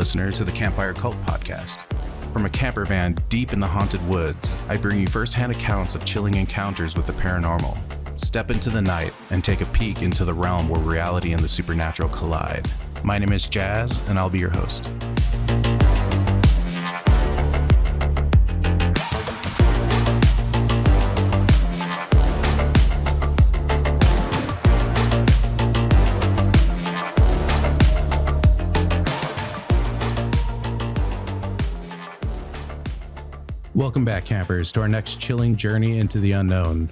listener, to the Campfire Cult Podcast. From a camper van deep in the haunted woods, I bring you first-hand accounts of chilling encounters with the paranormal. Step into the night and take a peek into the realm where reality and the supernatural collide. My name is Jazz, and I'll be your host. Welcome back, campers, to our next chilling journey into the unknown.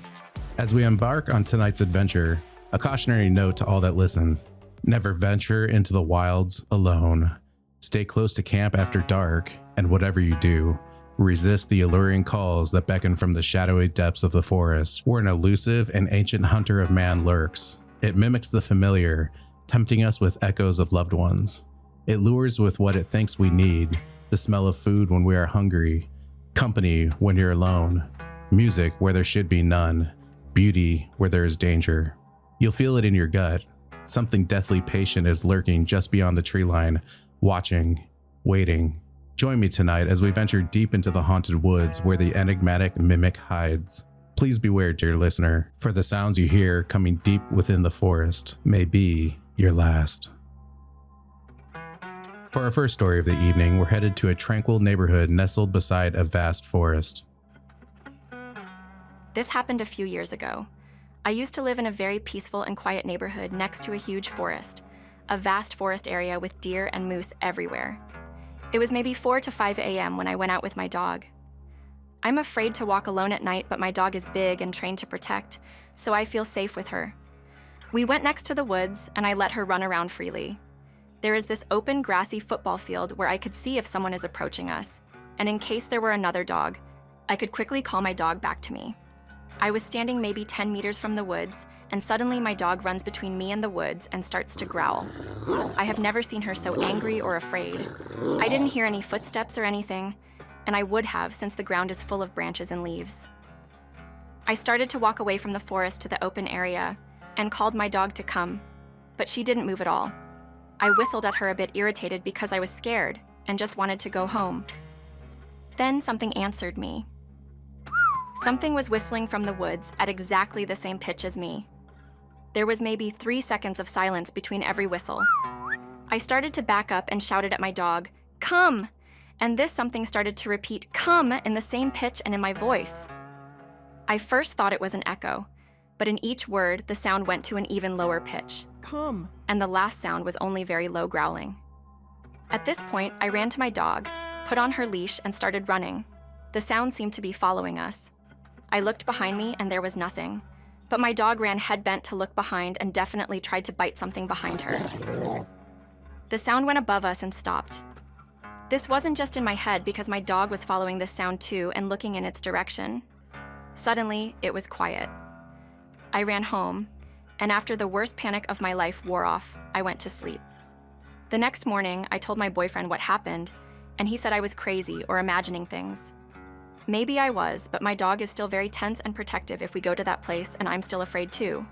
As we embark on tonight's adventure, a cautionary note to all that listen. Never venture into the wilds alone. Stay close to camp after dark, and whatever you do, resist the alluring calls that beckon from the shadowy depths of the forest, where an elusive and ancient hunter of man lurks. It mimics the familiar, tempting us with echoes of loved ones. It lures with what it thinks we need, the smell of food when we are hungry, company when you're alone, music where there should be none, beauty where there is danger. You'll feel it in your gut. Something deathly patient is lurking just beyond the tree line, watching, waiting. Join me tonight as we venture deep into the haunted woods where the enigmatic mimic hides. Please beware, dear listener, for the sounds you hear coming deep within the forest may be your last. For our first story of the evening, we're headed to a tranquil neighborhood nestled beside a vast forest. This happened a few years ago. I used to live in a very peaceful and quiet neighborhood next to a huge forest, a vast forest area with deer and moose everywhere. It was maybe 4 to 5 a.m. when I went out with my dog. I'm afraid to walk alone at night, but my dog is big and trained to protect, so I feel safe with her. We went next to the woods, and I let her run around freely. There is this open, grassy football field where I could see if someone is approaching us, and in case there were another dog, I could quickly call my dog back to me. I was standing maybe 10 meters from the woods, and suddenly my dog runs between me and the woods and starts to growl. I have never seen her so angry or afraid. I didn't hear any footsteps or anything, and I would have since the ground is full of branches and leaves. I started to walk away from the forest to the open area and called my dog to come, but she didn't move at all. I whistled at her a bit irritated because I was scared and just wanted to go home. Then something answered me. Something was whistling from the woods at exactly the same pitch as me. There was maybe 3 seconds of silence between every whistle. I started to back up and shouted at my dog, "Come!" And this something started to repeat "come" in the same pitch and in my voice. I first thought it was an echo, but in each word, the sound went to an even lower pitch. "Come." And the last sound was only very low growling. At this point, I ran to my dog, put on her leash, and started running. The sound seemed to be following us. I looked behind me and there was nothing, but my dog ran head-bent to look behind and definitely tried to bite something behind her. The sound went above us and stopped. This wasn't just in my head because my dog was following this sound too and looking in its direction. Suddenly, it was quiet. I ran home, and after the worst panic of my life wore off, I went to sleep. The next morning, I told my boyfriend what happened, and he said I was crazy or imagining things. Maybe I was, but my dog is still very tense and protective if we go to that place, and I'm still afraid too.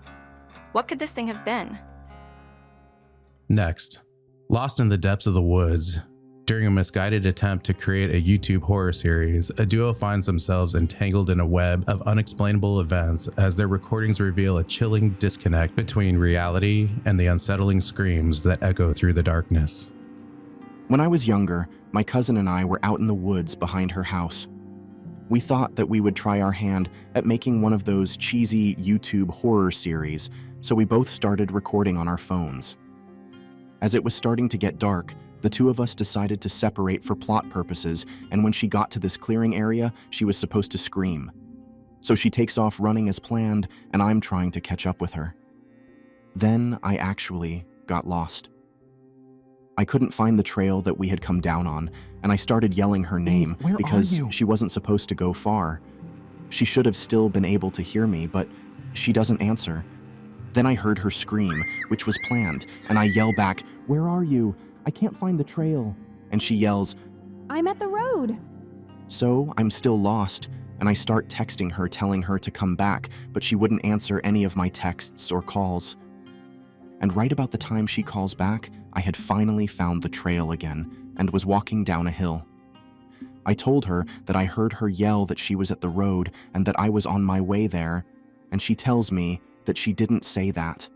What could this thing have been? Next, lost in the depths of the woods. During a misguided attempt to create a YouTube horror series, a duo finds themselves entangled in a web of unexplainable events as their recordings reveal a chilling disconnect between reality and the unsettling screams that echo through the darkness. When I was younger, my cousin and I were out in the woods behind her house. We thought that we would try our hand at making one of those cheesy YouTube horror series, so we both started recording on our phones. As it was starting to get dark, the two of us decided to separate for plot purposes, and when she got to this clearing area, she was supposed to scream. So she takes off running as planned, and I'm trying to catch up with her. Then I actually got lost. I couldn't find the trail that we had come down on, and I started yelling her name because she wasn't supposed to go far. She should have still been able to hear me, but she doesn't answer. Then I heard her scream, which was planned, and I yell back, "Where are you? I can't find the trail." And she yells, "I'm at the road." So I'm still lost, and I start texting her telling her to come back, but she wouldn't answer any of my texts or calls. And right about the time she calls back, I had finally found the trail again, and was walking down a hill. I told her that I heard her yell that she was at the road and that I was on my way there, and she tells me that she didn't say that.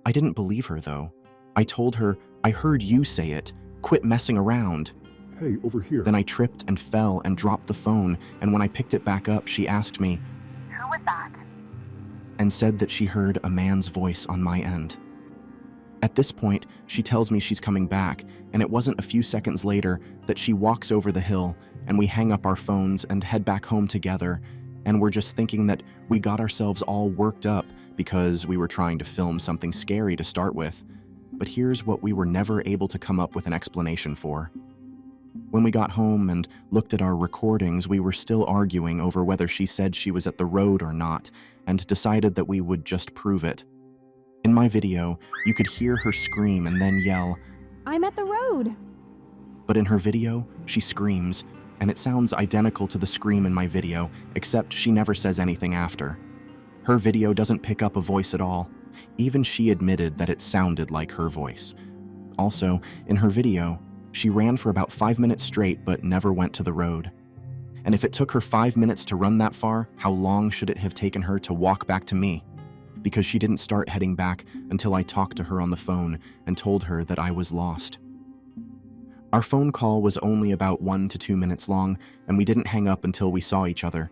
I didn't believe her, though. I told her, I heard you say it. Quit messing around. Hey, over here. Then I tripped and fell and dropped the phone, and when I picked it back up, she asked me, "Who was that?" and said that she heard a man's voice on my end. At this point, she tells me she's coming back, and it wasn't a few seconds later that she walks over the hill, and we hang up our phones and head back home together, and we're just thinking that we got ourselves all worked up because we were trying to film something scary to start with. But here's what we were never able to come up with an explanation for. When we got home and looked at our recordings, we were still arguing over whether she said she was at the road or not, and decided that we would just prove it. In my video, you could hear her scream and then yell, "I'm at the road." But in her video, she screams, and it sounds identical to the scream in my video, except she never says anything after. Her video doesn't pick up a voice at all. Even she admitted that it sounded like her voice. Also, in her video, she ran for about 5 minutes straight but never went to the road. And if it took her 5 minutes to run that far, how long should it have taken her to walk back to me? Because she didn't start heading back until I talked to her on the phone and told her that I was lost. Our phone call was only about 1 to 2 minutes long, and we didn't hang up until we saw each other.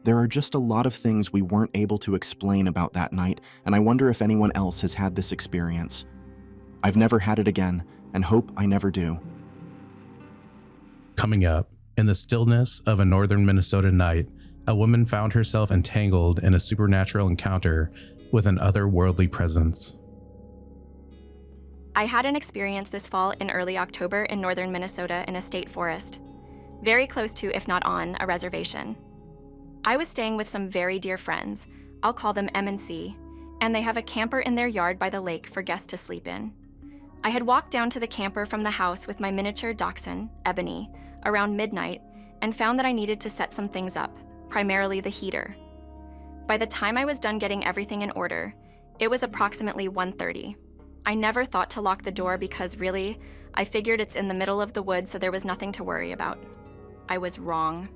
There are just a lot of things we weren't able to explain about that night, and I wonder if anyone else has had this experience. I've never had it again, and hope I never do. Coming up, in the stillness of a northern Minnesota night, a woman found herself entangled in a supernatural encounter with an otherworldly presence. I had an experience this fall in early October in northern Minnesota in a state forest, very close to, if not on, a reservation. I was staying with some very dear friends, I'll call them M and C, and they have a camper in their yard by the lake for guests to sleep in. I had walked down to the camper from the house with my miniature dachshund, Ebony, around midnight and found that I needed to set some things up, primarily the heater. By the time I was done getting everything in order, it was approximately 1:30. I never thought to lock the door because really, I figured it's in the middle of the woods, so there was nothing to worry about. I was wrong.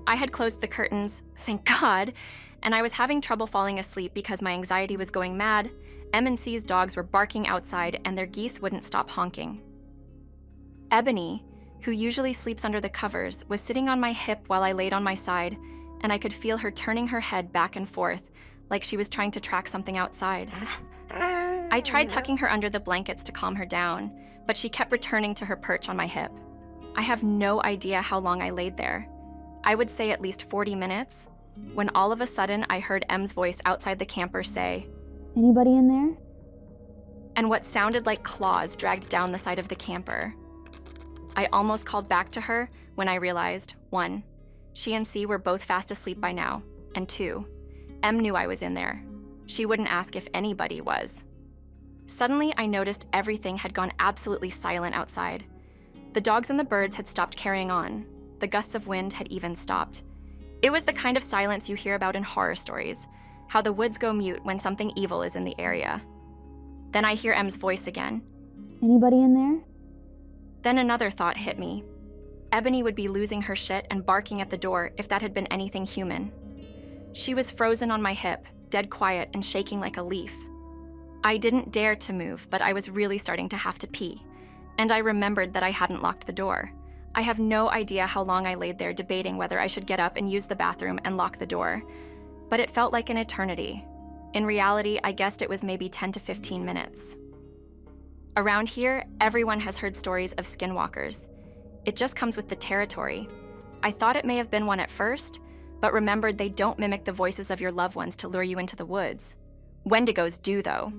I had closed the curtains, thank God, and I was having trouble falling asleep because my anxiety was going mad. M&C's dogs were barking outside and their geese wouldn't stop honking. Ebony, who usually sleeps under the covers, was sitting on my hip while I laid on my side, and I could feel her turning her head back and forth like she was trying to track something outside. I tried tucking her under the blankets to calm her down, but she kept returning to her perch on my hip. I have no idea how long I laid there. I would say at least 40 minutes, when all of a sudden I heard M's voice outside the camper say, "Anybody in there?" and what sounded like claws dragged down the side of the camper. I almost called back to her when I realized, 1, she and C were both fast asleep by now, and 2, M knew I was in there. She wouldn't ask if anybody was. Suddenly, I noticed everything had gone absolutely silent outside. The dogs and the birds had stopped carrying on. The gusts of wind had even stopped. It was the kind of silence you hear about in horror stories, how the woods go mute when something evil is in the area. Then I hear M's voice again. "Anybody in there?" Then another thought hit me. Ebony would be losing her shit and barking at the door if that had been anything human. She was frozen on my hip, dead quiet and shaking like a leaf. I didn't dare to move, but I was really starting to have to pee, and I remembered that I hadn't locked the door. I have no idea how long I laid there debating whether I should get up and use the bathroom and lock the door, but it felt like an eternity. In reality, I guessed it was maybe 10 to 15 minutes. Around here, everyone has heard stories of skinwalkers. It just comes with the territory. I thought it may have been one at first, but remembered they don't mimic the voices of your loved ones to lure you into the woods. Wendigos do, though.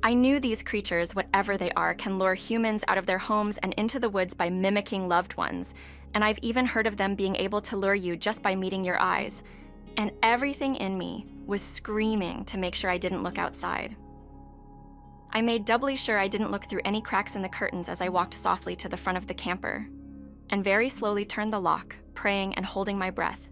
I knew these creatures, whatever they are, can lure humans out of their homes and into the woods by mimicking loved ones, and I've even heard of them being able to lure you just by meeting your eyes, and everything in me was screaming to make sure I didn't look outside. I made doubly sure I didn't look through any cracks in the curtains as I walked softly to the front of the camper, and very slowly turned the lock, praying and holding my breath.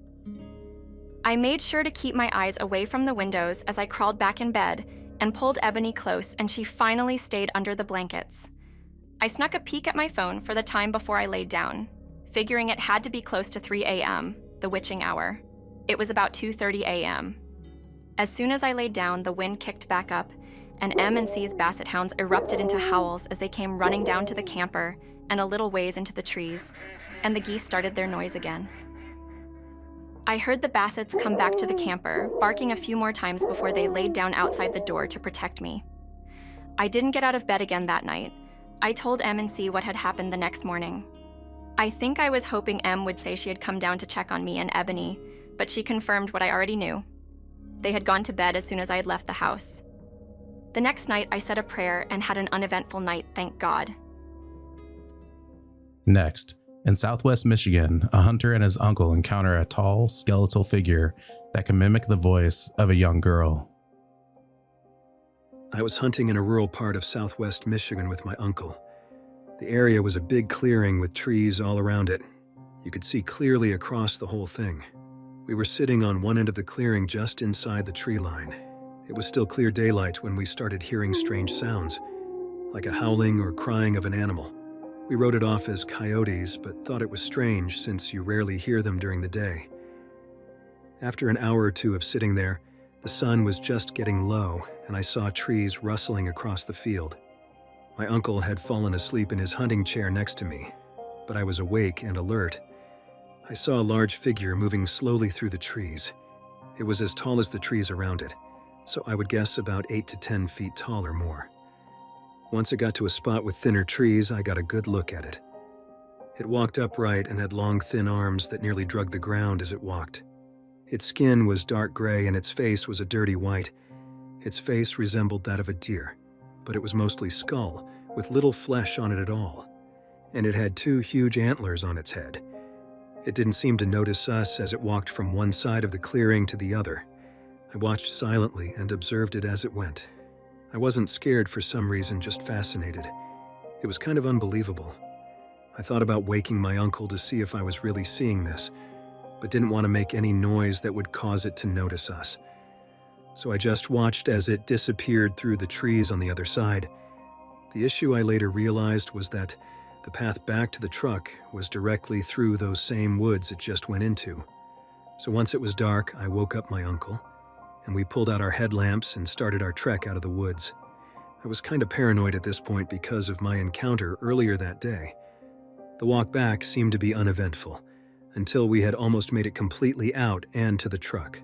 I made sure to keep my eyes away from the windows as I crawled back in bed and pulled Ebony close, and she finally stayed under the blankets. I snuck a peek at my phone for the time before I laid down, figuring it had to be close to 3 a.m., the witching hour. It was about 2:30 a.m. As soon as I laid down, the wind kicked back up, and M and C's basset hounds erupted into howls as they came running down to the camper and a little ways into the trees, and the geese started their noise again. I heard the bassets come back to the camper, barking a few more times before they laid down outside the door to protect me. I didn't get out of bed again that night. I told M and C what had happened the next morning. I think I was hoping M would say she had come down to check on me and Ebony, but she confirmed what I already knew. They had gone to bed as soon as I had left the house. The next night, I said a prayer and had an uneventful night, thank God. Next, in southwest Michigan, a hunter and his uncle encounter a tall, skeletal figure that can mimic the voice of a young girl. I was hunting in a rural part of southwest Michigan with my uncle. The area was a big clearing with trees all around it. You could see clearly across the whole thing. We were sitting on one end of the clearing just inside the tree line. It was still clear daylight when we started hearing strange sounds, like a howling or crying of an animal. We wrote it off as coyotes, but thought it was strange since you rarely hear them during the day. After an hour or two of sitting there, the sun was just getting low, and I saw trees rustling across the field. My uncle had fallen asleep in his hunting chair next to me, but I was awake and alert. I saw a large figure moving slowly through the trees. It was as tall as the trees around it, so I would guess about 8 to 10 feet tall or more. Once it got to a spot with thinner trees, I got a good look at it. It walked upright and had long, thin arms that nearly drug the ground as it walked. Its skin was dark gray and its face was a dirty white. Its face resembled that of a deer, but it was mostly skull, with little flesh on it at all. And it had 2 huge antlers on its head. It didn't seem to notice us as it walked from one side of the clearing to the other. I watched silently and observed it as it went. I wasn't scared for some reason, just fascinated. It was kind of unbelievable. I thought about waking my uncle to see if I was really seeing this, but didn't want to make any noise that would cause it to notice us. So I just watched as it disappeared through the trees on the other side. The issue I later realized was that the path back to the truck was directly through those same woods it just went into. So once it was dark, I woke up my uncle, and we pulled out our headlamps and started our trek out of the woods. I was kind of paranoid at this point because of my encounter earlier that day. The walk back seemed to be uneventful, until we had almost made it completely out and to the truck.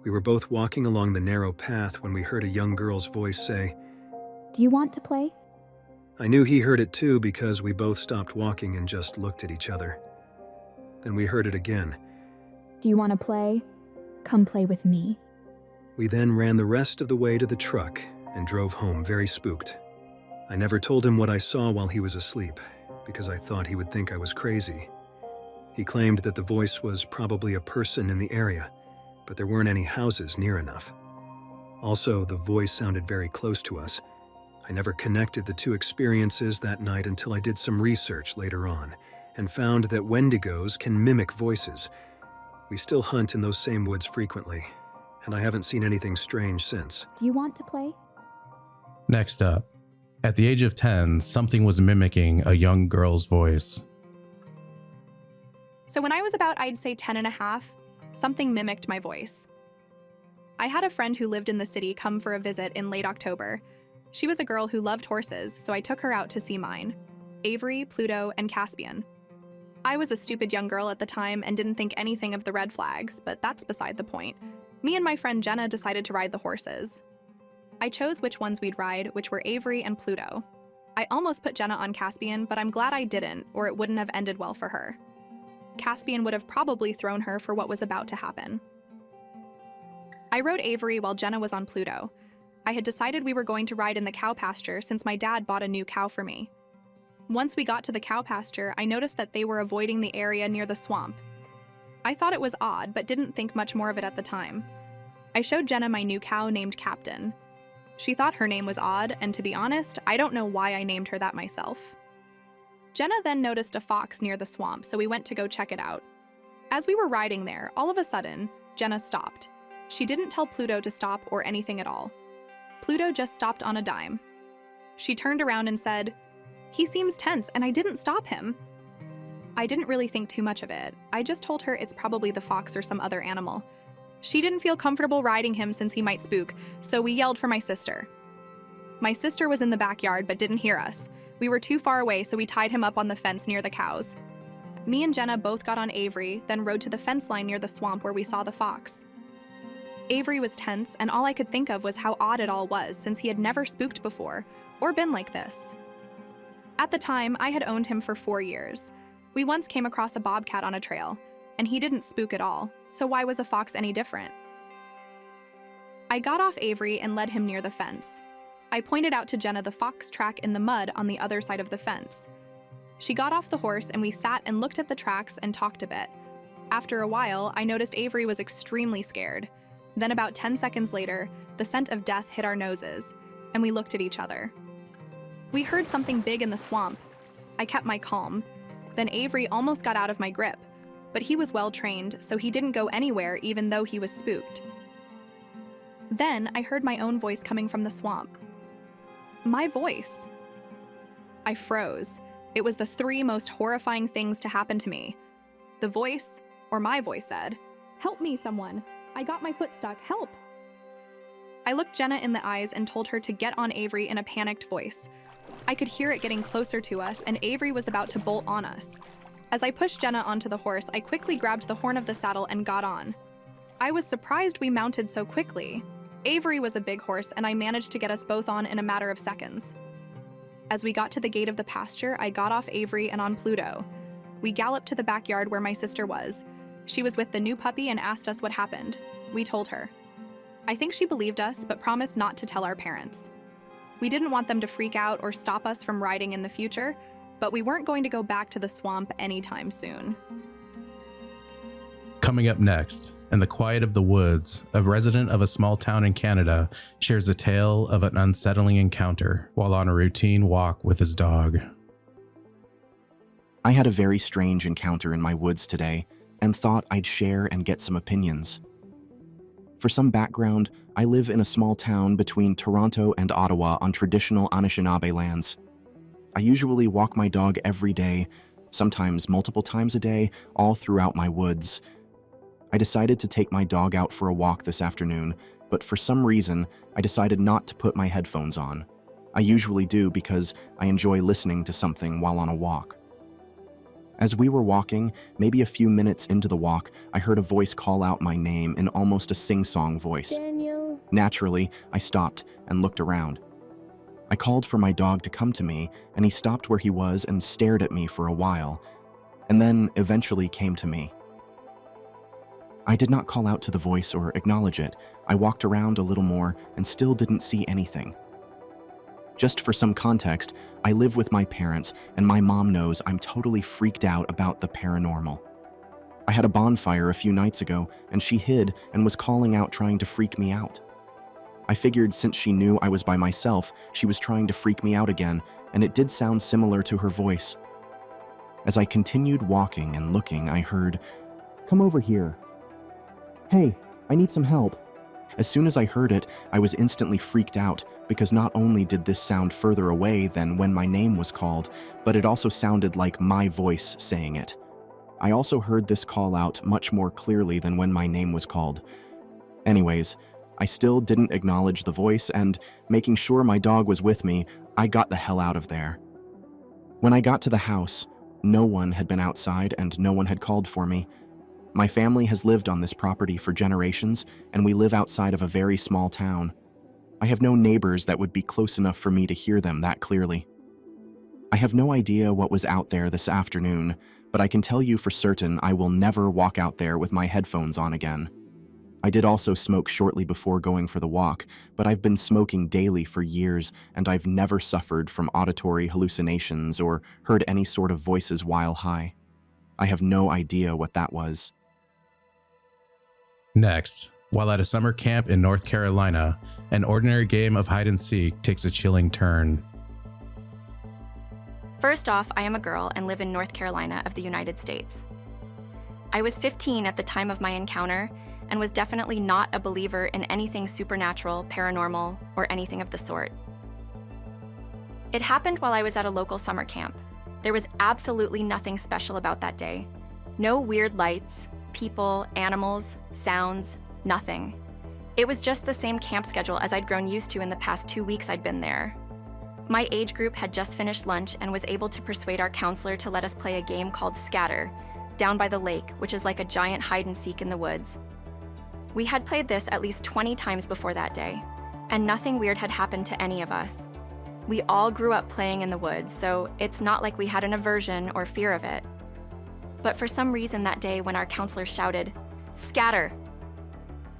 We were both walking along the narrow path when we heard a young girl's voice say, Do you want to play? I knew he heard it too because we both stopped walking and just looked at each other. Then we heard it again. Do you want to play? Come play with me. We then ran the rest of the way to the truck and drove home very spooked. I never told him what I saw while he was asleep because I thought he would think I was crazy. He claimed that the voice was probably a person in the area, but there weren't any houses near enough. Also, the voice sounded very close to us. I never connected the two experiences that night until I did some research later on and found that Wendigos can mimic voices. We still hunt in those same woods frequently, and I haven't seen anything strange since. Do you want to play? Next up, at the age of 10, something was mimicking a young girl's voice. So when I was about, I'd say 10 and a half, something mimicked my voice. I had a friend who lived in the city come for a visit in late October. She was a girl who loved horses, so I took her out to see mine, Avery, Pluto, and Caspian. I was a stupid young girl at the time and didn't think anything of the red flags, but that's beside the point. Me and my friend Jenna decided to ride the horses. I chose which ones we'd ride, which were Avery and Pluto. I almost put Jenna on Caspian, but I'm glad I didn't, or it wouldn't have ended well for her. Caspian would have probably thrown her for what was about to happen. I rode Avery while Jenna was on Pluto. I had decided we were going to ride in the cow pasture since my dad bought a new cow for me. Once we got to the cow pasture, I noticed that they were avoiding the area near the swamp. I thought it was odd, but didn't think much more of it at the time. I showed Jenna my new cow named Captain. She thought her name was odd, and to be honest, I don't know why I named her that myself. Jenna then noticed a fox near the swamp, so we went to go check it out. As we were riding there, all of a sudden, Jenna stopped. She didn't tell Pluto to stop or anything at all. Pluto just stopped on a dime. She turned around and said, He seems tense, and I didn't stop him. I didn't really think too much of it. I just told her it's probably the fox or some other animal. She didn't feel comfortable riding him since he might spook, so we yelled for my sister. My sister was in the backyard but didn't hear us. We were too far away, so we tied him up on the fence near the cows. Me and Jenna both got on Avery, then rode to the fence line near the swamp where we saw the fox. Avery was tense, and all I could think of was how odd it all was since he had never spooked before, or been like this. At the time, I had owned him for 4 years. We once came across a bobcat on a trail, and he didn't spook at all, so why was a fox any different? I got off Avery and led him near the fence. I pointed out to Jenna the fox track in the mud on the other side of the fence. She got off the horse and we sat and looked at the tracks and talked a bit. After a while, I noticed Avery was extremely scared. Then about 10 seconds later, the scent of death hit our noses, and we looked at each other. We heard something big in the swamp. I kept my calm. Then Avery almost got out of my grip, but he was well trained, so he didn't go anywhere even though he was spooked. Then I heard my own voice coming from the swamp. My voice. I froze. It was the 3 most horrifying things to happen to me. The voice, or my voice, said, "Help me, someone. I got my foot stuck. Help." I looked Jenna in the eyes and told her to get on Avery in a panicked voice. I could hear it getting closer to us, and Avery was about to bolt on us. As I pushed Jenna onto the horse, I quickly grabbed the horn of the saddle and got on. I was surprised we mounted so quickly. Avery was a big horse, and I managed to get us both on in a matter of seconds. As we got to the gate of the pasture, I got off Avery and on Pluto. We galloped to the backyard where my sister was. She was with the new puppy and asked us what happened. We told her. I think she believed us, but promised not to tell our parents. We didn't want them to freak out or stop us from riding in the future, but we weren't going to go back to the swamp anytime soon. Coming up next, in the quiet of the woods, a resident of a small town in Canada shares a tale of an unsettling encounter while on a routine walk with his dog. I had a very strange encounter in my woods today and thought I'd share and get some opinions. For some background, I live in a small town between Toronto and Ottawa on traditional Anishinaabe lands. I usually walk my dog every day, sometimes multiple times a day, all throughout my woods. I decided to take my dog out for a walk this afternoon, but for some reason, I decided not to put my headphones on. I usually do because I enjoy listening to something while on a walk. As we were walking, maybe a few minutes into the walk, I heard a voice call out my name in almost a sing-song voice. Daniel. Naturally, I stopped and looked around. I called for my dog to come to me, and he stopped where he was and stared at me for a while, and then eventually came to me. I did not call out to the voice or acknowledge it. I walked around a little more and still didn't see anything. Just for some context, I live with my parents, and my mom knows I'm totally freaked out about the paranormal. I had a bonfire a few nights ago, and she hid and was calling out trying to freak me out. I figured since she knew I was by myself, she was trying to freak me out again, and it did sound similar to her voice. As I continued walking and looking, I heard, "Come over here. Hey, I need some help." As soon as I heard it, I was instantly freaked out because not only did this sound further away than when my name was called, but it also sounded like my voice saying it. I also heard this call out much more clearly than when my name was called. Anyways, I still didn't acknowledge the voice, and making sure my dog was with me, I got the hell out of there. When I got to the house, no one had been outside and no one had called for me. My family has lived on this property for generations, and we live outside of a very small town. I have no neighbors that would be close enough for me to hear them that clearly. I have no idea what was out there this afternoon, but I can tell you for certain I will never walk out there with my headphones on again. I did also smoke shortly before going for the walk, but I've been smoking daily for years, and I've never suffered from auditory hallucinations or heard any sort of voices while high. I have no idea what that was. Next, while at a summer camp in North Carolina, an ordinary game of hide and seek takes a chilling turn. First off, I am a girl and live in North Carolina of the United States. I was 15 at the time of my encounter and was definitely not a believer in anything supernatural, paranormal, or anything of the sort. It happened while I was at a local summer camp. There was absolutely nothing special about that day. No weird lights, people, animals, sounds, nothing. It was just the same camp schedule as I'd grown used to in the past 2 weeks I'd been there. My age group had just finished lunch and was able to persuade our counselor to let us play a game called Scatter, down by the lake, which is like a giant hide-and-seek in the woods. We had played this at least 20 times before that day, and nothing weird had happened to any of us. We all grew up playing in the woods, so it's not like we had an aversion or fear of it. But for some reason that day when our counselor shouted, "Scatter!"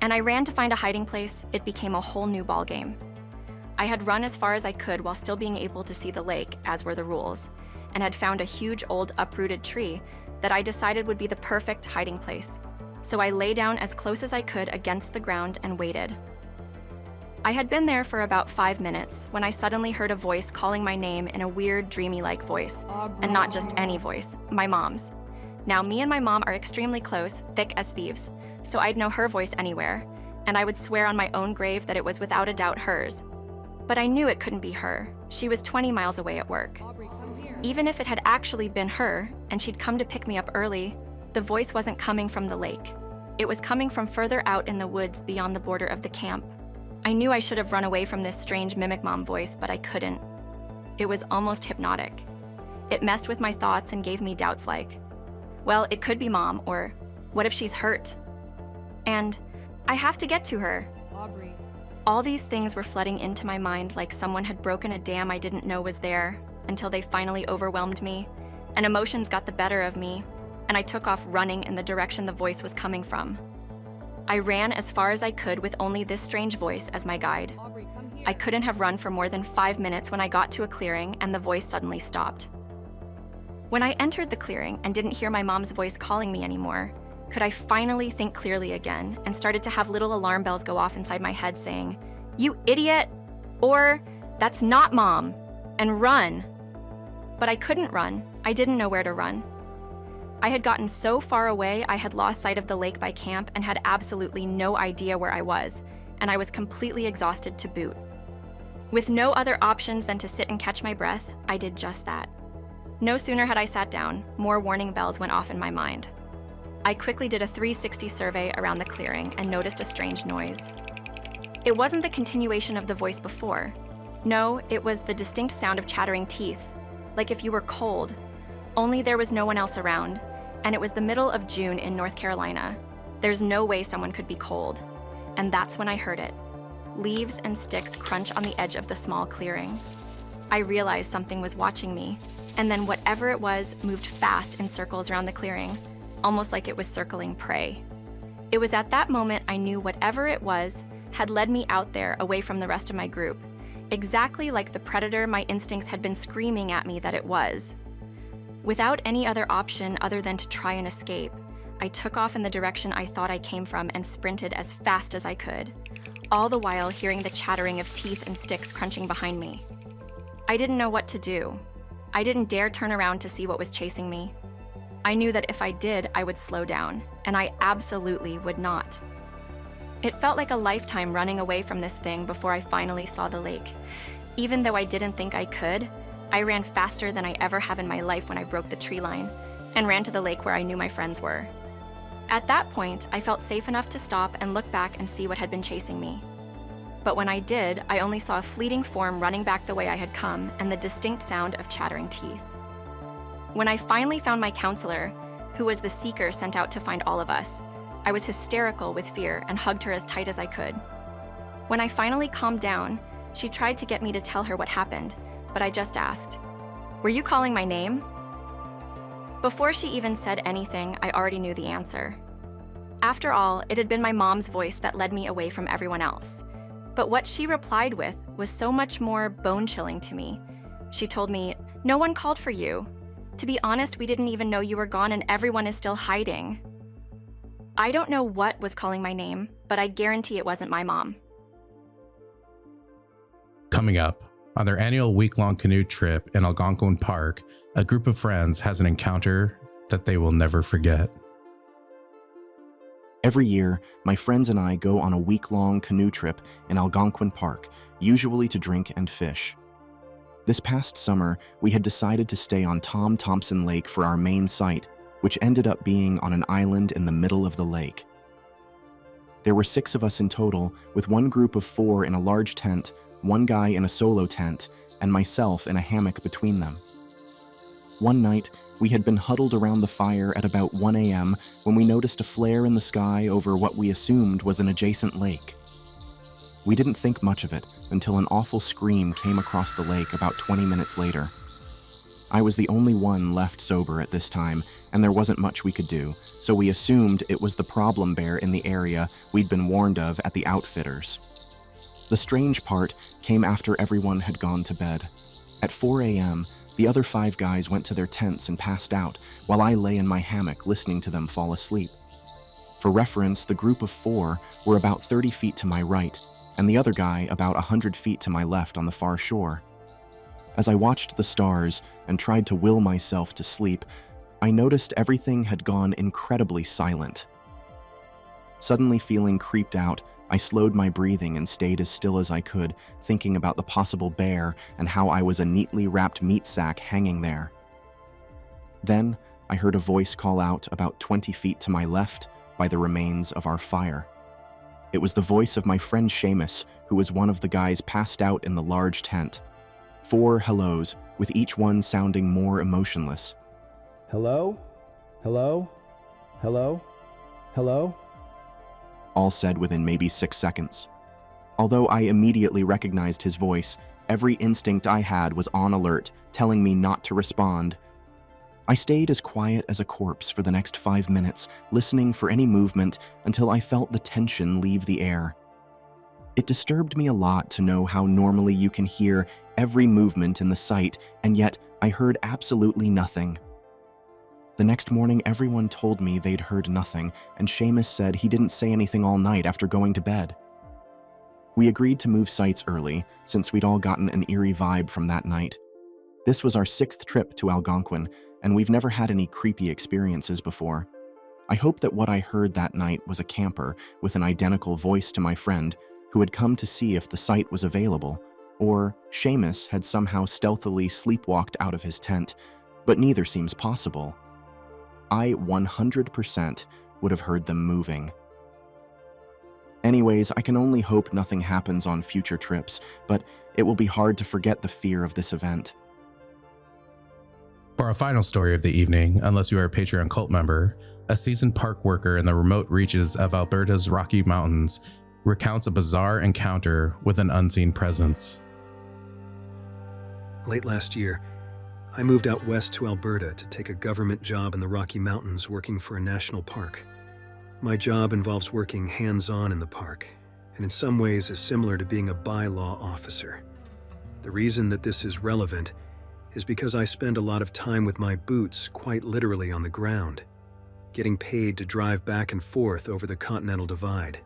and I ran to find a hiding place, it became a whole new ballgame. I had run as far as I could while still being able to see the lake, as were the rules, and had found a huge old uprooted tree that I decided would be the perfect hiding place. So I lay down as close as I could against the ground and waited. I had been there for about 5 minutes when I suddenly heard a voice calling my name in a weird, dreamy-like voice, and not just any voice, my mom's. Now, me and my mom are extremely close, thick as thieves, so I'd know her voice anywhere, and I would swear on my own grave that it was without a doubt hers. But I knew it couldn't be her. She was 20 miles away at work. Even if it had actually been her, and she'd come to pick me up early, the voice wasn't coming from the lake. It was coming from further out in the woods beyond the border of the camp. I knew I should have run away from this strange mimic mom voice, but I couldn't. It was almost hypnotic. It messed with my thoughts and gave me doubts like, well, it could be mom, or what if she's hurt? And I have to get to her. All these things were flooding into my mind like someone had broken a dam I didn't know was there, until they finally overwhelmed me, and emotions got the better of me, and I took off running in the direction the voice was coming from. I ran as far as I could with only this strange voice as my guide. I couldn't have run for more than 5 minutes when I got to a clearing and the voice suddenly stopped. When I entered the clearing and didn't hear my mom's voice calling me anymore, could I finally think clearly again and started to have little alarm bells go off inside my head saying, "You idiot!" or "That's not mom!" and run. But I couldn't run. I didn't know where to run. I had gotten so far away I had lost sight of the lake by camp and had absolutely no idea where I was, and I was completely exhausted to boot. With no other options than to sit and catch my breath, I did just that. No sooner had I sat down, more warning bells went off in my mind. I quickly did a 360 survey around the clearing and noticed a strange noise. It wasn't the continuation of the voice before. No, it was the distinct sound of chattering teeth, like if you were cold. Only there was no one else around, and it was the middle of June in North Carolina. There's no way someone could be cold. And that's when I heard it. Leaves and sticks crunch on the edge of the small clearing. I realized something was watching me, and then whatever it was moved fast in circles around the clearing, almost like it was circling prey. It was at that moment I knew whatever it was had led me out there away from the rest of my group, exactly like the predator my instincts had been screaming at me that it was. Without any other option other than to try and escape, I took off in the direction I thought I came from and sprinted as fast as I could, all the while hearing the chattering of teeth and sticks crunching behind me. I didn't know what to do. I didn't dare turn around to see what was chasing me. I knew that if I did, I would slow down, and I absolutely would not. It felt like a lifetime running away from this thing before I finally saw the lake. Even though I didn't think I could, I ran faster than I ever have in my life when I broke the tree line, and ran to the lake where I knew my friends were. At that point, I felt safe enough to stop and look back and see what had been chasing me. But when I did, I only saw a fleeting form running back the way I had come and the distinct sound of chattering teeth. When I finally found my counselor, who was the seeker sent out to find all of us, I was hysterical with fear and hugged her as tight as I could. When I finally calmed down, she tried to get me to tell her what happened, but I just asked, "Were you calling my name?" Before she even said anything, I already knew the answer. After all, it had been my mom's voice that led me away from everyone else. But what she replied with was so much more bone-chilling to me. She told me, "No one called for you. To be honest, we didn't even know you were gone and everyone is still hiding." I don't know what was calling my name, but I guarantee it wasn't my mom. Coming up, on their annual week-long canoe trip in Algonquin Park, a group of friends has an encounter that they will never forget. Every year, my friends and I go on a week-long canoe trip in Algonquin Park, usually to drink and fish. This past summer, we had decided to stay on Tom Thompson Lake for our main site, which ended up being on an island in the middle of the lake. There were 6 of us in total, with one group of 4 in a large tent, one guy in a solo tent, and myself in a hammock between them. One night, we had been huddled around the fire at about 1 a.m. when we noticed a flare in the sky over what we assumed was an adjacent lake. We didn't think much of it until an awful scream came across the lake about 20 minutes later. I was the only one left sober at this time, and there wasn't much we could do, so we assumed it was the problem bear in the area we'd been warned of at the outfitters. The strange part came after everyone had gone to bed. At 4 a.m., the other 5 guys went to their tents and passed out, while I lay in my hammock listening to them fall asleep. For reference, the group of 4 were about 30 feet to my right, and the other guy about 100 feet to my left on the far shore. As I watched the stars and tried to will myself to sleep, I noticed everything had gone incredibly silent. Suddenly feeling creeped out, I slowed my breathing and stayed as still as I could, thinking about the possible bear and how I was a neatly wrapped meat sack hanging there. Then, I heard a voice call out about 20 feet to my left by the remains of our fire. It was the voice of my friend Seamus, who was one of the guys passed out in the large tent. 4 hellos, with each one sounding more emotionless. Hello? Hello? Hello? Hello? All said within maybe 6 seconds. Although I immediately recognized his voice, every instinct I had was on alert, telling me not to respond. I stayed as quiet as a corpse for the next 5 minutes, listening for any movement until I felt the tension leave the air. It disturbed me a lot to know how normally you can hear every movement in the site, and yet I heard absolutely nothing. The next morning, everyone told me they'd heard nothing, and Seamus said he didn't say anything all night after going to bed. We agreed to move sites early, since we'd all gotten an eerie vibe from that night. This was our 6th trip to Algonquin, and we've never had any creepy experiences before. I hope that what I heard that night was a camper with an identical voice to my friend who had come to see if the site was available, or Seamus had somehow stealthily sleepwalked out of his tent, but neither seems possible. I 100% would have heard them moving. Anyways, I can only hope nothing happens on future trips, but it will be hard to forget the fear of this event. For our final story of the evening, unless you are a Patreon cult member, a seasoned park worker in the remote reaches of Alberta's Rocky Mountains recounts a bizarre encounter with an unseen presence. Late last year, I moved out west to Alberta to take a government job in the Rocky Mountains working for a national park. My job involves working hands-on in the park, and in some ways is similar to being a bylaw officer. The reason that this is relevant is because I spend a lot of time with my boots quite literally on the ground, getting paid to drive back and forth over the Continental Divide.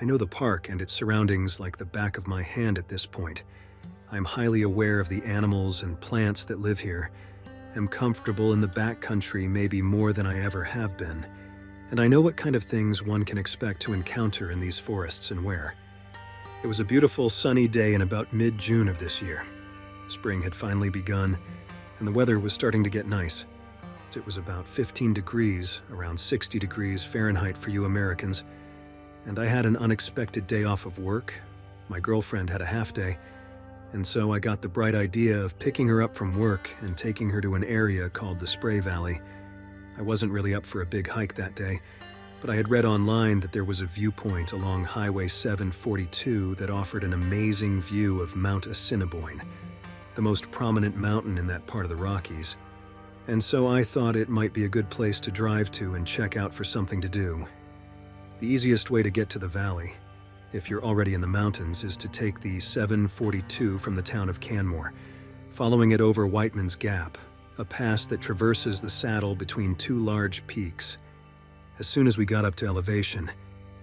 I know the park and its surroundings like the back of my hand at this point. I'm highly aware of the animals and plants that live here, am comfortable in the backcountry maybe more than I ever have been, and I know what kind of things one can expect to encounter in these forests and where. It was a beautiful sunny day in about mid-June of this year. Spring had finally begun, and the weather was starting to get nice. It was about 15 degrees, around 60 degrees Fahrenheit for you Americans, and I had an unexpected day off of work. My girlfriend had a half day, and so I got the bright idea of picking her up from work and taking her to an area called the Spray Valley. I wasn't really up for a big hike that day, but I had read online that there was a viewpoint along Highway 742 that offered an amazing view of Mount Assiniboine, the most prominent mountain in that part of the Rockies. And so I thought it might be a good place to drive to and check out for something to do. The easiest way to get to the valley, if you're already in the mountains, is to take the 742 from the town of Canmore, following it over Whiteman's Gap, a pass that traverses the saddle between 2 large peaks. As soon as we got up to elevation,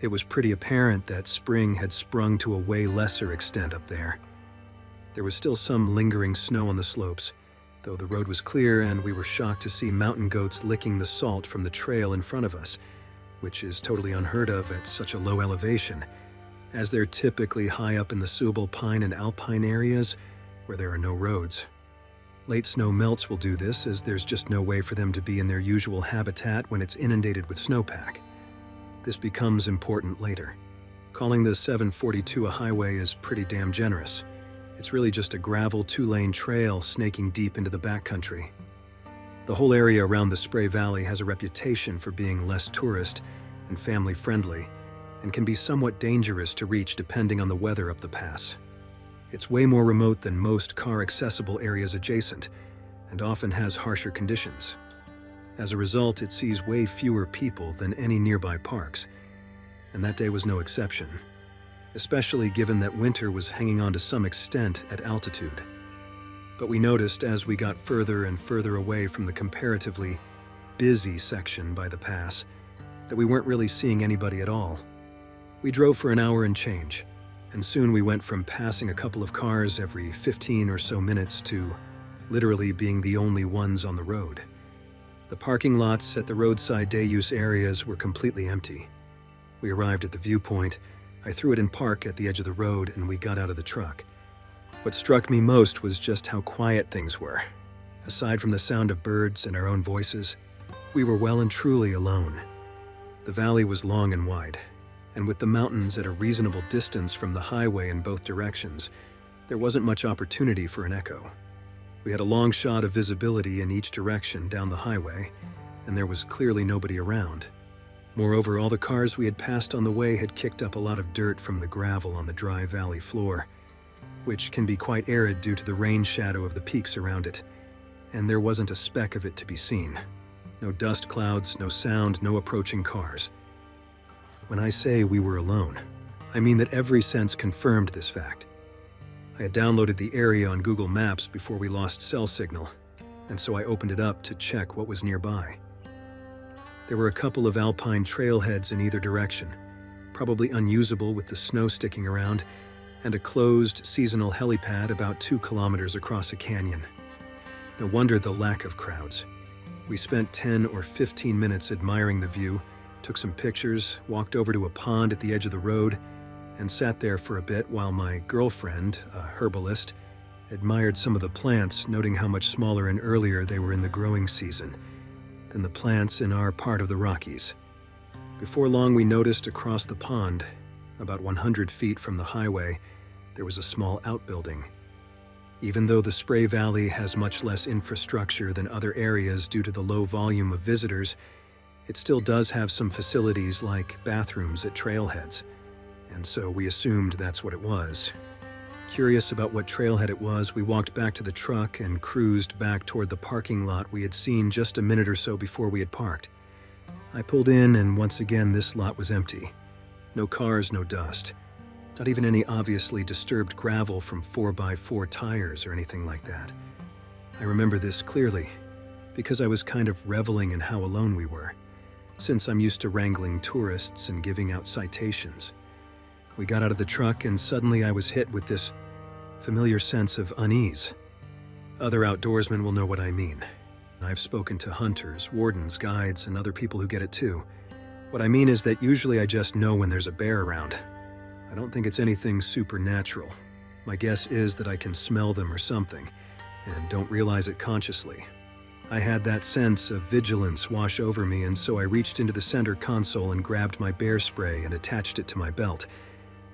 it was pretty apparent that spring had sprung to a way lesser extent up there. There was still some lingering snow on the slopes, though the road was clear and we were shocked to see mountain goats licking the salt from the trail in front of us, which is totally unheard of at such a low elevation. As they're typically high up in the subalpine and alpine areas, where there are no roads. Late snow melts will do this, as there's just no way for them to be in their usual habitat when it's inundated with snowpack. This becomes important later. Calling the 742 a highway is pretty damn generous. It's really just a gravel 2-lane trail snaking deep into the backcountry. The whole area around the Spray Valley has a reputation for being less tourist and family-friendly, and can be somewhat dangerous to reach depending on the weather up the pass. It's way more remote than most car-accessible areas adjacent, and often has harsher conditions. As a result, it sees way fewer people than any nearby parks, and that day was no exception, especially given that winter was hanging on to some extent at altitude. But we noticed as we got further and further away from the comparatively busy section by the pass that we weren't really seeing anybody at all. We drove for an hour and change, and soon we went from passing a couple of cars every 15 or so minutes to literally being the only ones on the road. The parking lots at the roadside day-use areas were completely empty. We arrived at the viewpoint. I threw it in park at the edge of the road, and we got out of the truck. What struck me most was just how quiet things were. Aside from the sound of birds and our own voices, we were well and truly alone. The valley was long and wide, and with the mountains at a reasonable distance from the highway in both directions, there wasn't much opportunity for an echo. We had a long shot of visibility in each direction down the highway, and there was clearly nobody around. Moreover, all the cars we had passed on the way had kicked up a lot of dirt from the gravel on the dry valley floor, which can be quite arid due to the rain shadow of the peaks around it, and there wasn't a speck of it to be seen. No dust clouds, no sound, no approaching cars. When I say we were alone, I mean that every sense confirmed this fact. I had downloaded the area on Google Maps before we lost cell signal, and so I opened it up to check what was nearby. There were a couple of alpine trailheads in either direction, probably unusable with the snow sticking around, and a closed seasonal helipad about 2 kilometers across a canyon. No wonder the lack of crowds. We spent 10 or 15 minutes admiring the view, took some pictures, walked over to a pond at the edge of the road, and sat there for a bit while my girlfriend, a herbalist, admired some of the plants, noting how much smaller and earlier they were in the growing season than the plants in our part of the Rockies. Before long, we noticed across the pond, about 100 feet from the highway, there was a small outbuilding. Even though the Spray Valley has much less infrastructure than other areas due to the low volume of visitors, it still does have some facilities like bathrooms at trailheads, and so we assumed that's what it was. Curious about what trailhead it was, we walked back to the truck and cruised back toward the parking lot we had seen just a minute or so before we had parked. I pulled in, and once again this lot was empty. No cars, no dust. Not even any obviously disturbed gravel from 4x4 tires or anything like that. I remember this clearly, because I was kind of reveling in how alone we were, since I'm used to wrangling tourists and giving out citations. We got out of the truck, and suddenly I was hit with this familiar sense of unease. Other outdoorsmen will know what I mean. I've spoken to hunters, wardens, guides, and other people who get it too. What I mean is that usually I just know when there's a bear around. I don't think it's anything supernatural. My guess is that I can smell them or something, and don't realize it consciously. I had that sense of vigilance wash over me, and so I reached into the center console and grabbed my bear spray and attached it to my belt.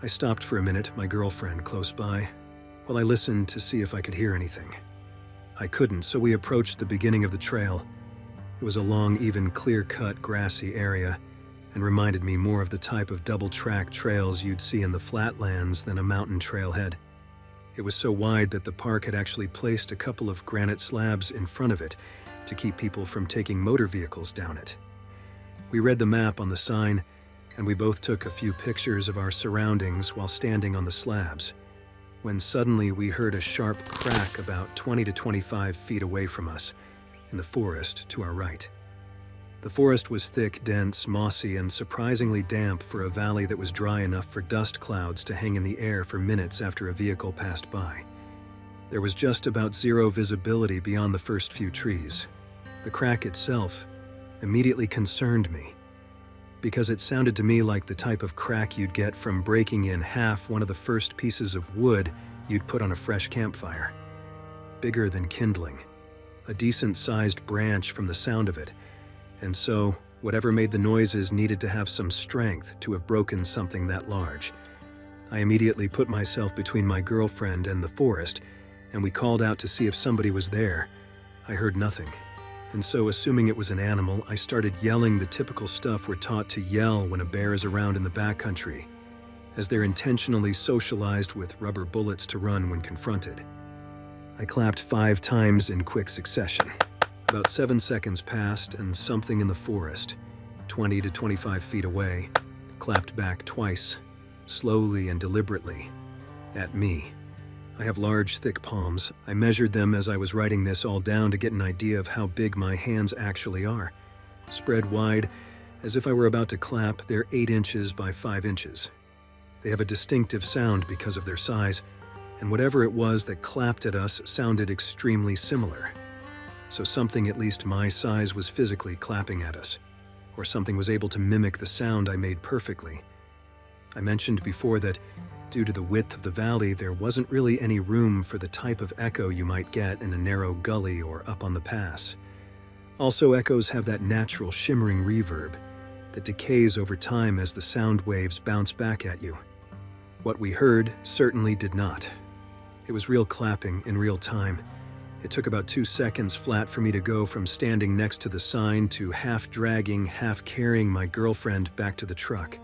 I stopped for a minute, my girlfriend close by, while I listened to see if I could hear anything. I couldn't, so we approached the beginning of the trail. It was a long, even clear-cut, grassy area, and reminded me more of the type of double-track trails you'd see in the flatlands than a mountain trailhead. It was so wide that the park had actually placed a couple of granite slabs in front of it to keep people from taking motor vehicles down it. We read the map on the sign, and we both took a few pictures of our surroundings while standing on the slabs, when suddenly we heard a sharp crack about 20 to 25 feet away from us, in the forest to our right. The forest was thick, dense, mossy, and surprisingly damp for a valley that was dry enough for dust clouds to hang in the air for minutes after a vehicle passed by. There was just about zero visibility beyond the first few trees. The crack itself immediately concerned me, because it sounded to me like the type of crack you'd get from breaking in half one of the first pieces of wood you'd put on a fresh campfire. Bigger than kindling. A decent-sized branch from the sound of it. And so, whatever made the noises needed to have some strength to have broken something that large. I immediately put myself between my girlfriend and the forest, and we called out to see if somebody was there. I heard nothing. And so, assuming it was an animal, I started yelling the typical stuff we're taught to yell when a bear is around in the backcountry, as they're intentionally socialized with rubber bullets to run when confronted. I clapped 5 times in quick succession. About 7 seconds passed, and something in the forest, 20 to 25 feet away, clapped back twice, slowly and deliberately, at me. I have large, thick palms. I measured them as I was writing this all down to get an idea of how big my hands actually are. Spread wide, as if I were about to clap, they're 8 inches by 5 inches. They have a distinctive sound because of their size, and whatever it was that clapped at us sounded extremely similar. So something at least my size was physically clapping at us, or something was able to mimic the sound I made perfectly. I mentioned before that, due to the width of the valley, there wasn't really any room for the type of echo you might get in a narrow gully or up on the pass. Also, echoes have that natural shimmering reverb that decays over time as the sound waves bounce back at you. What we heard certainly did not. It was real clapping in real time. It took about 2 seconds flat for me to go from standing next to the sign to half dragging, half carrying my girlfriend back to the truck.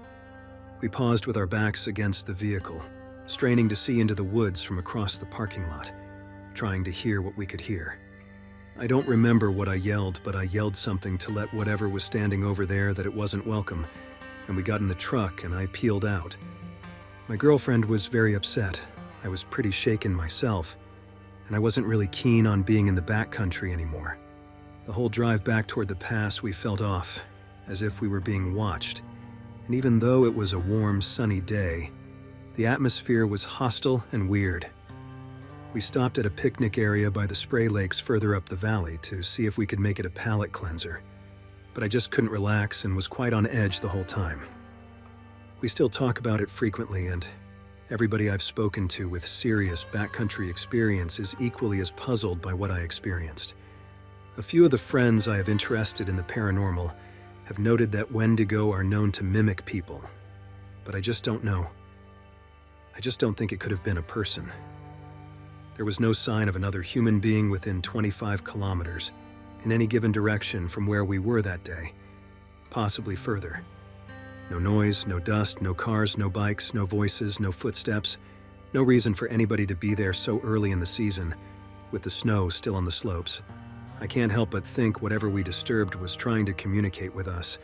We paused with our backs against the vehicle, straining to see into the woods from across the parking lot, trying to hear what we could hear. I don't remember what I yelled, but I yelled something to let whatever was standing over there that it wasn't welcome, and we got in the truck and I peeled out. My girlfriend was very upset. I was pretty shaken myself, and I wasn't really keen on being in the backcountry anymore. The whole drive back toward the pass we felt off, as if we were being watched. And even though it was a warm, sunny day, the atmosphere was hostile and weird. We stopped at a picnic area by the spray lakes further up the valley to see if we could make it a palate cleanser, but I just couldn't relax and was quite on edge the whole time. We still talk about it frequently, and everybody I've spoken to with serious backcountry experience is equally as puzzled by what I experienced. A few of the friends I have interested in the paranormal have noted that Wendigo are known to mimic people, but I just don't know. I just don't think it could have been a person. There was no sign of another human being within 25 kilometers in any given direction from where we were that day, possibly further. No noise, no dust, no cars, no bikes, no voices, no footsteps, no reason for anybody to be there so early in the season, with the snow still on the slopes. I can't help but think whatever we disturbed was trying to communicate with us,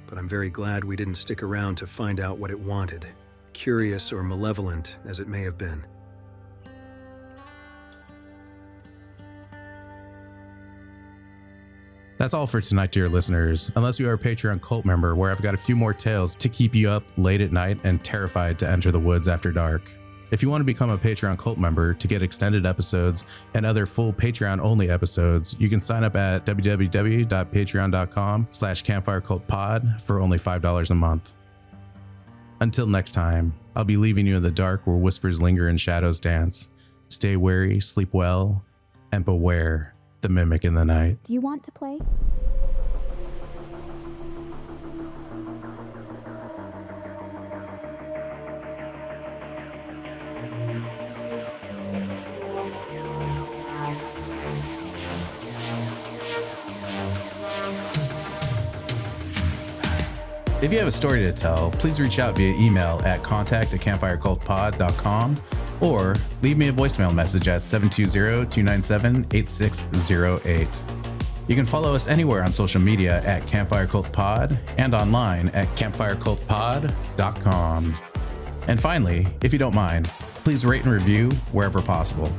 but I'm very glad we didn't stick around to find out what it wanted, curious or malevolent as it may have been. That's all for tonight, dear listeners, unless you are a Patreon cult member, where I've got a few more tales to keep you up late at night and terrified to enter the woods after dark. If you want to become a Patreon cult member to get extended episodes and other full Patreon-only episodes, you can sign up at www.patreon.com/campfirecultpod for only $5 a month. Until next time, I'll be leaving you in the dark where whispers linger and shadows dance. Stay wary, sleep well, and beware the mimic in the night. Do you want to play? If you have a story to tell, please reach out via email at contact@campfirecultpod.com or leave me a voicemail message at 720-297-8608. You can follow us anywhere on social media at campfirecultpod and online at campfirecultpod.com. And finally, if you don't mind, please rate and review wherever possible.